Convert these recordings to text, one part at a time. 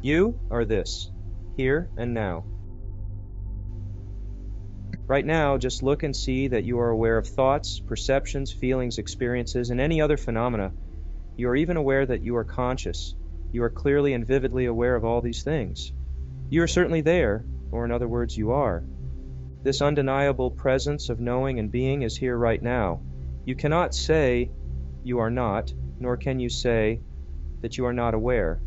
You are this, here and now. Right now, just look and see that you are aware of thoughts, perceptions, feelings, experiences, and any other phenomena. You are even aware that you are conscious. You are clearly and vividly aware of all these things. You are certainly there, or in other words, you are. This undeniable presence of knowing and being is here right now. You cannot say you are not, nor can you say that you are not aware.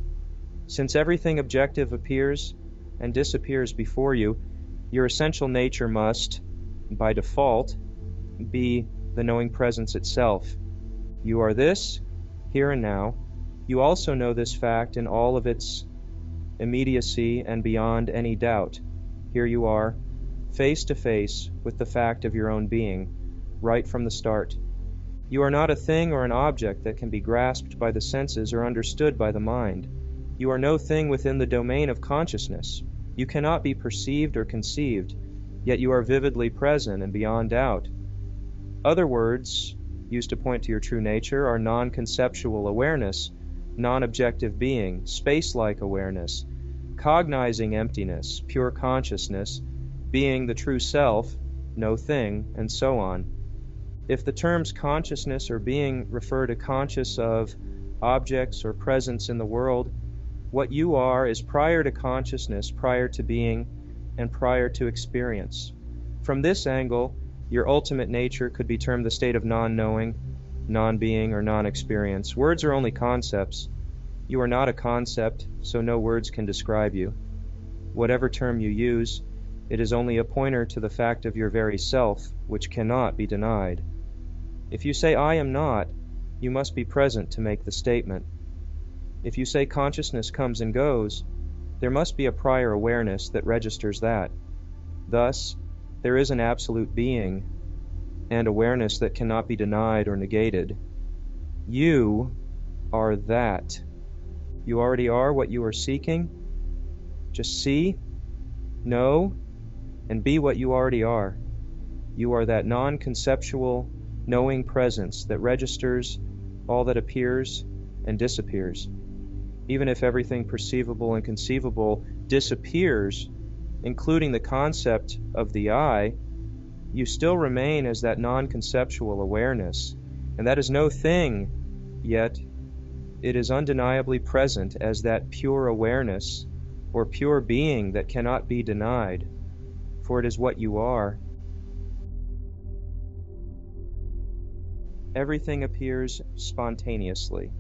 Since everything objective appears and disappears before you, your essential nature must, by default, be the knowing presence itself. You are this, here and now. You also know this fact in all of its immediacy and beyond any doubt. Here you are, face to face with the fact of your own being, right from the start. You are not a thing or an object that can be grasped by the senses or understood by the mind. You are no thing within the domain of consciousness. You cannot be perceived or conceived, yet you are vividly present and beyond doubt. Other words used to point to your true nature are non-conceptual awareness, non-objective being, space-like awareness, cognizing emptiness, pure consciousness, being the true self, no thing, and so on. If the terms consciousness or being refer to conscious of objects or presence in the world, what you are is prior to consciousness, prior to being, and prior to experience. From this angle, your ultimate nature could be termed the state of non-knowing, non-being, or non-experience. Words are only concepts. You are not a concept, so no words can describe you. Whatever term you use, it is only a pointer to the fact of your very self, which cannot be denied. If you say, I am not, you must be present to make the statement. If you say consciousness comes and goes, there must be a prior awareness that registers that. Thus, there is an absolute being and awareness that cannot be denied or negated. You are that. You already are what you are seeking. Just see, know, and be what you already are. You are that non-conceptual, knowing presence that registers all that appears and disappears. Even if everything perceivable and conceivable disappears, including the concept of the I, you still remain as that non-conceptual awareness, and that is no thing, yet it is undeniably present as that pure awareness, or pure being that cannot be denied, for it is what you are. Everything appears spontaneously.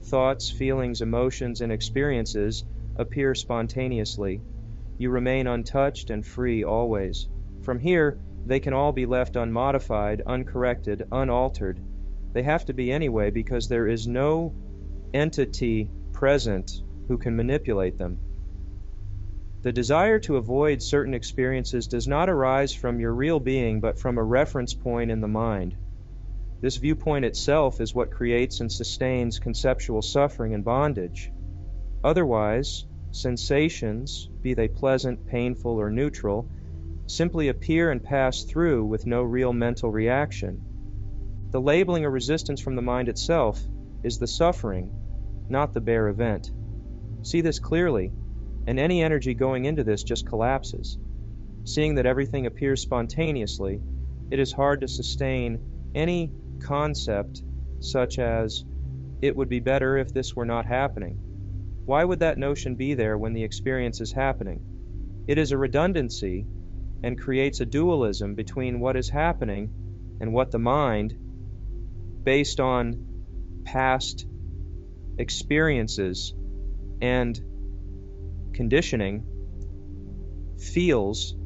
Thoughts, feelings, emotions, and experiences appear spontaneously. You remain untouched and free always. From here, they can all be left unmodified, uncorrected, unaltered. They have to be anyway because there is no entity present who can manipulate them. The desire to avoid certain experiences does not arise from your real being, but from a reference point in the mind. This viewpoint itself is what creates and sustains conceptual suffering and bondage. Otherwise, sensations, be they pleasant, painful, or neutral, simply appear and pass through with no real mental reaction. The labeling or resistance from the mind itself is the suffering, not the bare event. See this clearly, and any energy going into this just collapses. Seeing that everything appears spontaneously, it is hard to sustain any concept such as, it would be better if this were not happening. Why would that notion be there when the experience is happening? It is a redundancy and creates a dualism between what is happening and what the mind, based on past experiences and conditioning, feels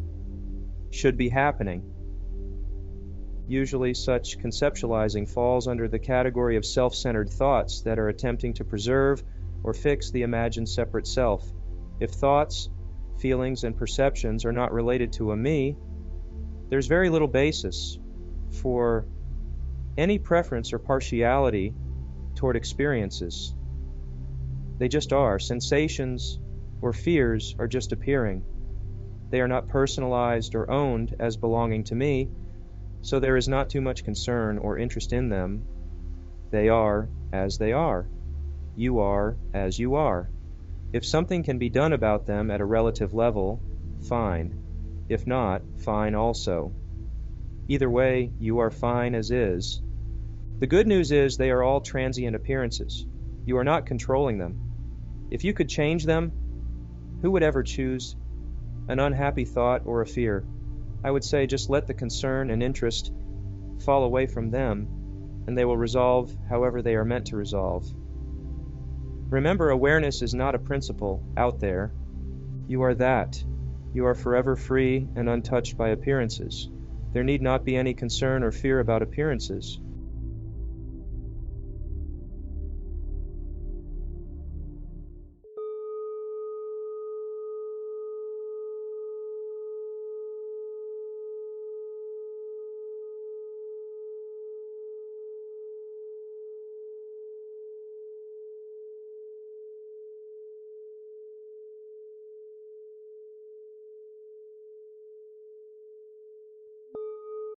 should be happening. Usually such conceptualizing falls under the category of self-centered thoughts that are attempting to preserve or fix the imagined separate self. If thoughts, feelings, and perceptions are not related to a me, there's very little basis for any preference or partiality toward experiences. They just are. Sensations or fears are just appearing. They are not personalized or owned as belonging to me, so there is not too much concern or interest in them. They are as they are. You are as you are. If something can be done about them at a relative level, fine. If not, fine also. Either way, you are fine as is. The good news is they are all transient appearances. You are not controlling them. If you could change them, who would ever choose an unhappy thought or a fear? I would say just let the concern and interest fall away from them, and they will resolve however they are meant to resolve. Remember, awareness is not a principle out there. You are that. You are forever free and untouched by appearances. There need not be any concern or fear about appearances.